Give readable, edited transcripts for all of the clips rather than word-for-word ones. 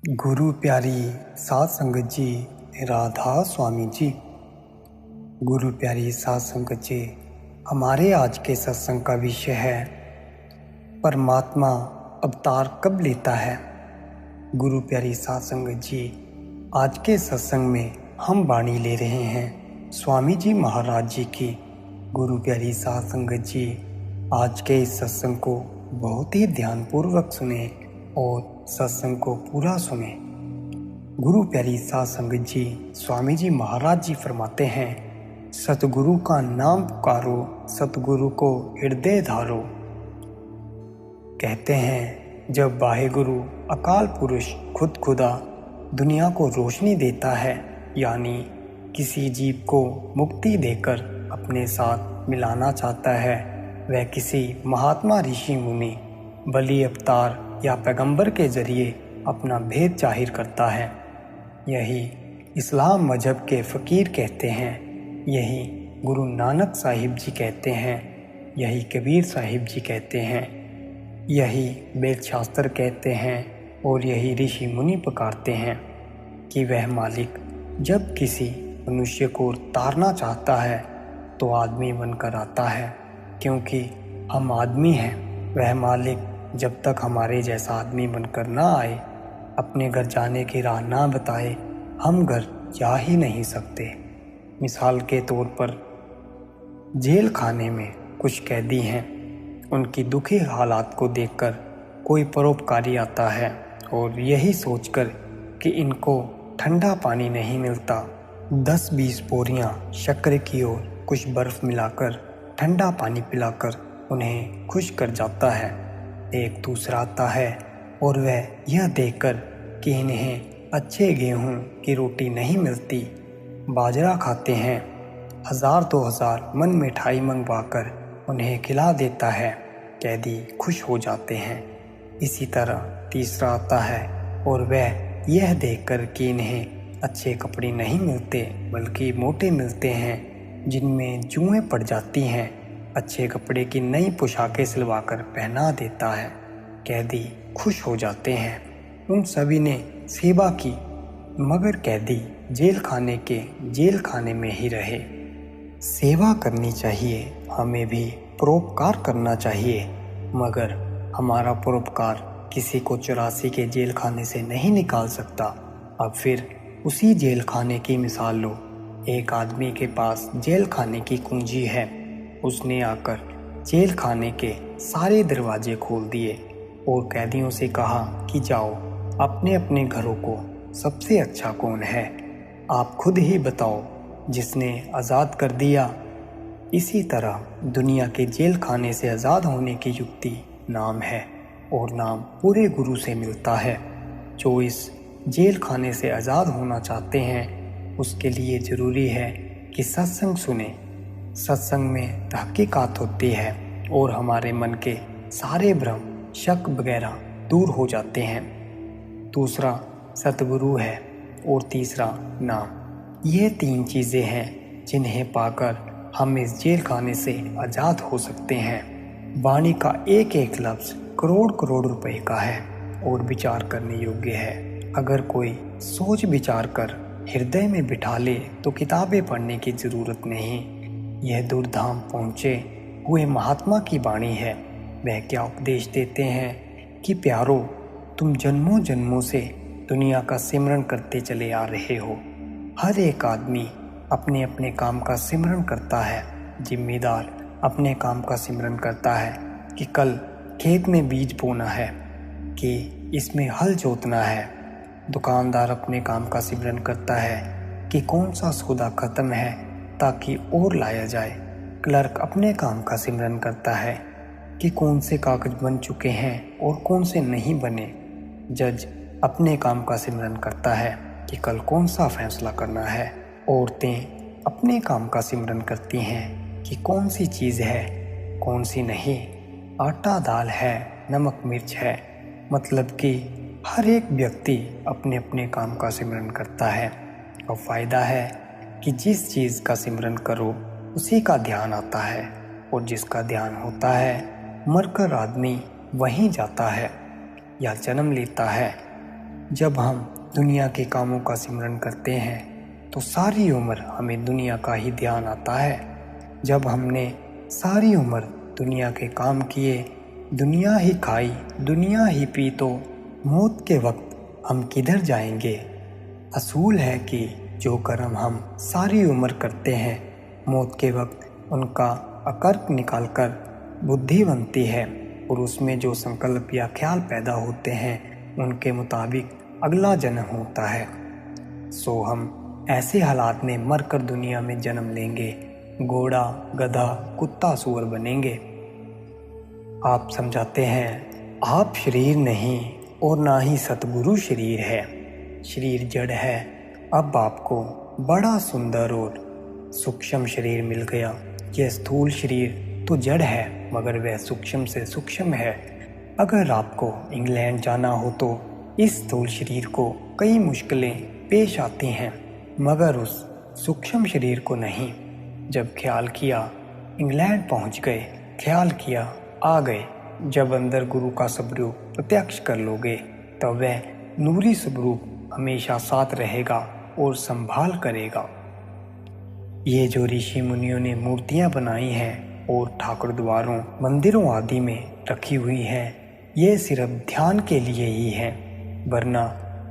गुरु प्यारी साध संगत जी, राधा स्वामी जी। गुरु प्यारी साध संगत जी, हमारे आज के सत्संग का विषय है परमात्मा अवतार कब लेता है। गुरु प्यारी साध संगत जी, आज के सत्संग में हम वाणी ले रहे हैं स्वामी जी महाराज जी की। गुरु प्यारी साध संगत जी, आज के इस सत्संग को बहुत ही ध्यानपूर्वक सुने और सत्संग को पूरा सुने। गुरु प्यारी साध संगत जी, स्वामी जी महाराज जी फरमाते हैं, सतगुरु का नाम पुकारो, सतगुरु को हृदय धारो। कहते हैं जब वाहेगुरु अकाल पुरुष खुद खुदा दुनिया को रोशनी देता है, यानी किसी जीव को मुक्ति देकर अपने साथ मिलाना चाहता है, वह किसी महात्मा ऋषि मुनि बलि अवतार या पैगंबर के जरिए अपना भेद जाहिर करता है। यही इस्लाम मजहब के फ़कीर कहते हैं, यही गुरु नानक साहिब जी कहते हैं, यही कबीर साहिब जी कहते हैं, यही वेद शास्त्र कहते हैं और यही ऋषि मुनि पुकारते हैं कि वह मालिक जब किसी मनुष्य को तारना चाहता है तो आदमी बनकर आता है, क्योंकि हम आदमी हैं। वह मालिक जब तक हमारे जैसा आदमी बनकर ना आए, अपने घर जाने की राह ना बताए, हम घर जा ही नहीं सकते। मिसाल के तौर पर जेल खाने में कुछ कैदी हैं, उनकी दुखी हालात को देखकर कोई परोपकारी आता है और यही सोचकर कि इनको ठंडा पानी नहीं मिलता, 10-20 बोरियां शक्कर की और कुछ बर्फ़ मिलाकर ठंडा पानी पिलाकर उन्हें खुश कर जाता है। एक दूसरा आता है और वह यह देखकर कि इन्हें अच्छे गेहूं की रोटी नहीं मिलती, बाजरा खाते हैं, 1000-2000 मन मिठाई मंगवाकर उन्हें खिला देता है। कैदी खुश हो जाते हैं। इसी तरह तीसरा आता है और वह यह देखकर कि इन्हें अच्छे कपड़े नहीं मिलते बल्कि मोटे मिलते हैं जिनमें जुएं पड़ जाती हैं, अच्छे कपड़े की नई पोशाकें सिलवाकर पहना देता है। कैदी खुश हो जाते हैं। उन सभी ने सेवा की, मगर कैदी जेल खाने में ही रहे। सेवा करनी चाहिए, हमें भी परोपकार करना चाहिए, मगर हमारा परोपकार किसी को 84 के जेल खाने से नहीं निकाल सकता। अब फिर उसी जेल खाने की मिसाल लो। एक आदमी के पास जेल खाने की कुंजी है। उसने आकर जेल खाने के सारे दरवाजे खोल दिए और कैदियों से कहा कि जाओ, अपने अपने घरों को सबसे अच्छा कौन है, आप खुद ही बताओ, जिसने आज़ाद कर दिया। इसी तरह दुनिया के जेल खाने से आज़ाद होने की युक्ति नाम है, और नाम पूरे गुरु से मिलता है। जो इस जेल खाने से आज़ाद होना चाहते हैं, उसके लिए ज़रूरी है कि सत्संग सुने। सत्संग में तहकीकात होती है और हमारे मन के सारे भ्रम, शक वगैरह दूर हो जाते हैं। दूसरा सतगुरु है और तीसरा नाम। ये 3 चीज़ें हैं जिन्हें पाकर हम इस जेल खाने से आज़ाद हो सकते हैं। वाणी का एक एक लफ्ज़ करोड़ रुपए का है और विचार करने योग्य है। अगर कोई सोच विचार कर हृदय में बिठा ले तो किताबें पढ़ने की ज़रूरत नहीं। यह दूरधाम पहुँचे हुए महात्मा की वाणी है। वह क्या उपदेश देते हैं कि प्यारो, तुम जन्मों जन्मों से दुनिया का सिमरन करते चले आ रहे हो। हर एक आदमी अपने अपने काम का सिमरन करता है। जिम्मेदार अपने काम का सिमरन करता है कि कल खेत में बीज बोना है, कि इसमें हल जोतना है। दुकानदार अपने काम का सिमरन करता है कि कौन सा सौदा ख़त्म है ताकि और लाया जाए। क्लर्क अपने काम का सिमरन करता है कि कौन से कागज बन चुके हैं और कौन से नहीं बने। जज अपने काम का सिमरन करता है कि कल कौन सा फैसला करना है। औरतें अपने काम का सिमरन करती हैं कि कौन सी चीज़ है, कौन सी नहीं। आटा दाल है, नमक मिर्च है, मतलब कि हर एक व्यक्ति अपने अपने काम का सिमरन करता है। और फ़ायदा है कि जिस चीज़ का सिमरन करो उसी का ध्यान आता है, और जिसका ध्यान होता है मरकर आदमी वहीं जाता है या जन्म लेता है। जब हम दुनिया के कामों का सिमरन करते हैं तो सारी उम्र हमें दुनिया का ही ध्यान आता है। जब हमने सारी उम्र दुनिया के काम किए, दुनिया ही खाई, दुनिया ही पी, तो मौत के वक्त हम किधर जाएंगे? असूल है कि जो कर्म हम सारी उम्र करते हैं, मौत के वक्त उनका अकर्क निकालकर बुद्धि बनती है और उसमें जो संकल्प या ख्याल पैदा होते हैं उनके मुताबिक अगला जन्म होता है। सो हम ऐसे हालात में मरकर दुनिया में जन्म लेंगे, घोड़ा, गधा, कुत्ता, सूअर बनेंगे। आप समझाते हैं आप शरीर नहीं और ना ही सतगुरु शरीर है, शरीर जड़ है। अब आपको बड़ा सुंदर और सूक्ष्म शरीर मिल गया। यह स्थूल शरीर तो जड़ है मगर वह सूक्ष्म से सूक्ष्म है। अगर आपको इंग्लैंड जाना हो तो इस स्थूल शरीर को कई मुश्किलें पेश आती हैं मगर उस सूक्ष्म शरीर को नहीं। जब ख्याल किया इंग्लैंड पहुंच गए, ख्याल किया आ गए। जब अंदर गुरु का स्वरूप प्रत्यक्ष कर लोगे तब वह नूरी स्वरूप हमेशा साथ रहेगा और संभाल करेगा। ये जो ऋषि मुनियों ने मूर्तियां बनाई हैं और ठाकुर द्वारों, मंदिरों आदि में रखी हुई है, ये सिर्फ ध्यान के लिए ही है, वरना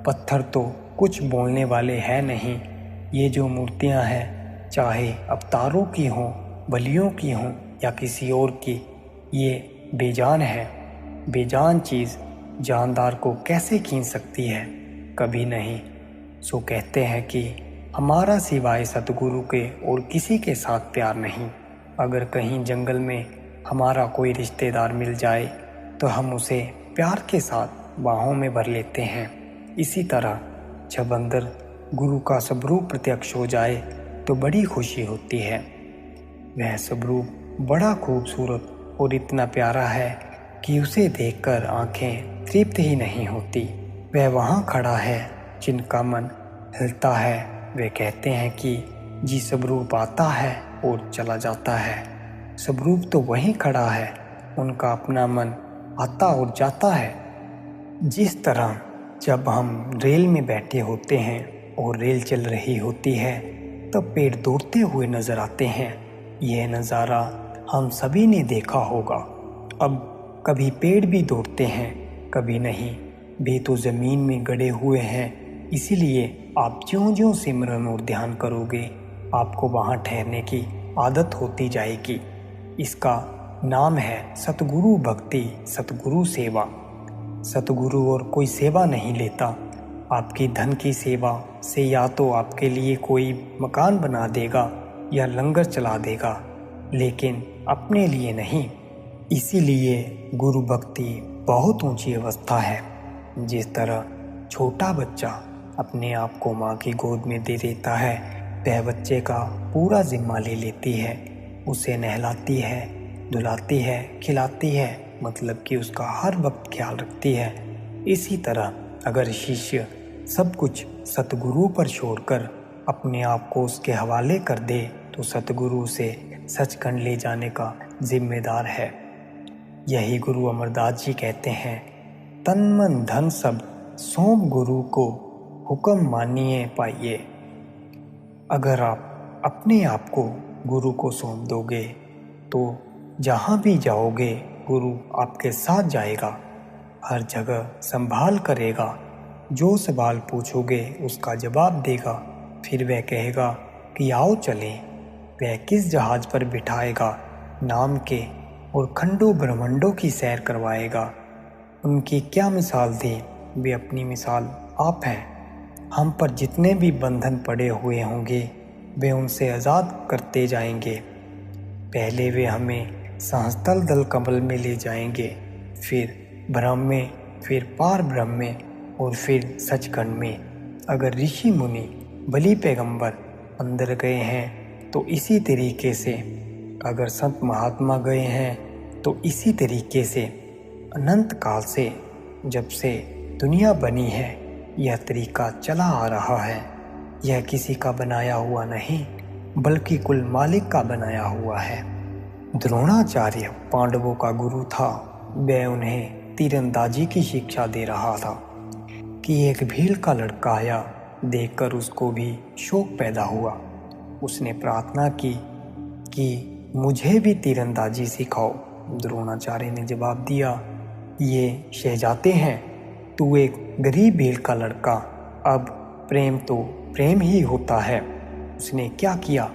पत्थर तो कुछ बोलने वाले हैं नहीं। ये जो मूर्तियां हैं, चाहे अवतारों की हों, बलियों की हों या किसी और की, ये बेजान है। बेजान चीज़ जानदार को कैसे खींच सकती है? कभी नहीं। सो कहते हैं कि हमारा सिवाय सतगुरु के और किसी के साथ प्यार नहीं। अगर कहीं जंगल में हमारा कोई रिश्तेदार मिल जाए तो हम उसे प्यार के साथ बाहों में भर लेते हैं। इसी तरह जब अंदर गुरु का स्वरूप प्रत्यक्ष हो जाए तो बड़ी खुशी होती है। वह स्वरूप बड़ा खूबसूरत और इतना प्यारा है कि उसे देखकर आंखें तृप्त ही नहीं होती। वह वहाँ खड़ा है, जिनका मन हिलता है। वे कहते हैं कि जी स्वरूप आता है और चला जाता है। स्वरूप तो वहीं खड़ा है, उनका अपना मन आता और जाता है। जिस तरह जब हम रेल में बैठे होते हैं और रेल चल रही होती है तब पेड़ दौड़ते हुए नजर आते हैं। यह नज़ारा हम सभी ने देखा होगा। अब कभी पेड़ भी दौड़ते हैं, कभी नहीं। वे तो ज़मीन में गड़े हुए हैं। इसीलिए आप ज्यों-ज्यों सिमरन और ध्यान करोगे आपको वहाँ ठहरने की आदत होती जाएगी। इसका नाम है सतगुरु भक्ति, सतगुरु सेवा। सतगुरु और कोई सेवा नहीं लेता। आपकी धन की सेवा से या तो आपके लिए कोई मकान बना देगा या लंगर चला देगा, लेकिन अपने लिए नहीं। इसीलिए गुरु भक्ति बहुत ऊंची अवस्था है। जिस तरह छोटा बच्चा अपने आप को माँ की गोद में दे देता है, वह बच्चे का पूरा जिम्मा ले लेती है, उसे नहलाती है, धुलाती है, खिलाती है, मतलब कि उसका हर वक्त ख्याल रखती है। इसी तरह अगर शिष्य सब कुछ सतगुरु पर छोड़कर अपने आप को उसके हवाले कर दे तो सतगुरु उसे सचखंड ले जाने का जिम्मेदार है। यही गुरु अमरदास जी कहते हैं, तन मन धन सब सौंप गुरु को, हुक्म मानिए पाइए। अगर आप अपने आप को गुरु को सौंप दोगे तो जहाँ भी जाओगे गुरु आपके साथ जाएगा, हर जगह संभाल करेगा। जो सवाल पूछोगे उसका जवाब देगा। फिर वह कहेगा कि आओ चलें। वह किस जहाज पर बिठाएगा नाम के और खंडों ब्रह्मांडों की सैर करवाएगा। उनकी क्या मिसाल थी, वे अपनी मिसाल आप हैं। हम पर जितने भी बंधन पड़े हुए होंगे वे उनसे आज़ाद करते जाएंगे। पहले वे हमें सहस्त्रल दल कमल में ले जाएंगे, फिर ब्रह्म में, फिर पार ब्रह्म में और फिर सचखंड में। अगर ऋषि मुनि, बलि पैगंबर अंदर गए हैं तो इसी तरीके से, अगर संत महात्मा गए हैं तो इसी तरीके से। अनंत काल से, जब से दुनिया बनी है, यह तरीका चला आ रहा है। यह किसी का बनाया हुआ नहीं बल्कि कुल मालिक का बनाया हुआ है। द्रोणाचार्य पांडवों का गुरु था। वह उन्हें तीरंदाजी की शिक्षा दे रहा था। कि एक भील का लड़का आया। देखकर उसको भी शौक पैदा हुआ। उसने प्रार्थना की कि मुझे भी तीरंदाजी सिखाओ। द्रोणाचार्य ने जवाब दिया, ये शहजादे हैं, तू एक गरीब भील का लड़का, अब प्रेम तो प्रेम ही होता है। उसने क्या किया?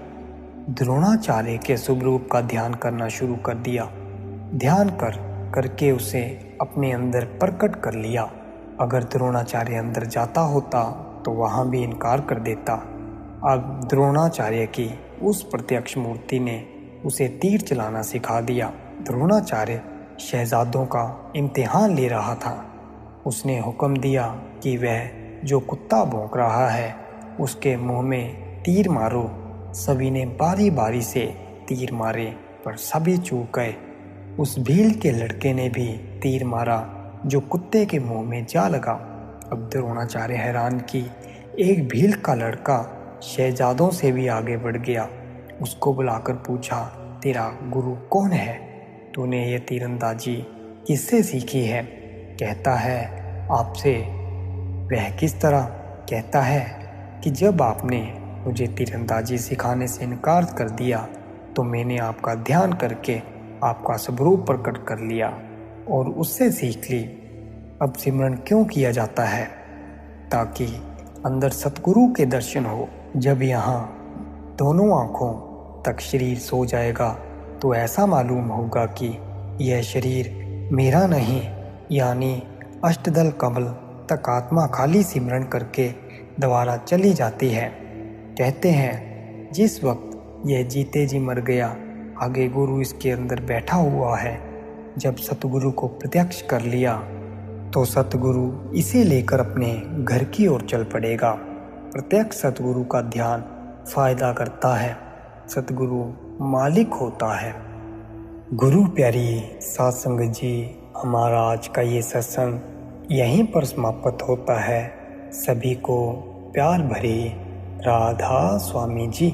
द्रोणाचार्य के शुभ रूप का ध्यान करना शुरू कर दिया। ध्यान करके उसे अपने अंदर प्रकट कर लिया। अगर द्रोणाचार्य अंदर जाता होता तो वहाँ भी इनकार कर देता। अब द्रोणाचार्य की उस प्रत्यक्ष मूर्ति ने उसे तीर चलाना सिखा दिया। द्रोणाचार्य शहजादों का इम्तिहान ले रहा था। उसने हुक्म दिया कि वह जो कुत्ता भौंक रहा है उसके मुंह में तीर मारो। सभी ने बारी बारी से तीर मारे पर सभी चूक गए। उस भील के लड़के ने भी तीर मारा जो कुत्ते के मुंह में जा लगा। अब द्रोणाचार्य हैरान कि एक भील का लड़का शहजादों से भी आगे बढ़ गया। उसको बुलाकर पूछा, तेरा गुरु कौन है? तूने ये तीरंदाजी किससे सीखी है? कहता है आपसे। वह किस तरह? कहता है कि जब आपने मुझे तीरंदाजी सिखाने से इनकार कर दिया तो मैंने आपका ध्यान करके आपका स्वरूप प्रकट कर लिया और उससे सीख ली। अब सिमरन क्यों किया जाता है? ताकि अंदर सतगुरु के दर्शन हो। जब यहाँ दोनों आँखों तक शरीर सो जाएगा तो ऐसा मालूम होगा कि यह शरीर मेरा नहीं, यानी अष्टदल कमल तक आत्मा खाली सिमरन करके दोबारा चली जाती है। कहते हैं जिस वक्त यह जीते जी मर गया, आगे गुरु इसके अंदर बैठा हुआ है। जब सतगुरु को प्रत्यक्ष कर लिया तो सतगुरु इसे लेकर अपने घर की ओर चल पड़ेगा। प्रत्यक्ष सतगुरु का ध्यान फायदा करता है। सतगुरु मालिक होता है। गुरु प्यारी साध संगत जी, हमारा आज का ये सत्संग यहीं पर समाप्त होता है। सभी को प्यार भरी राधा स्वामी जी।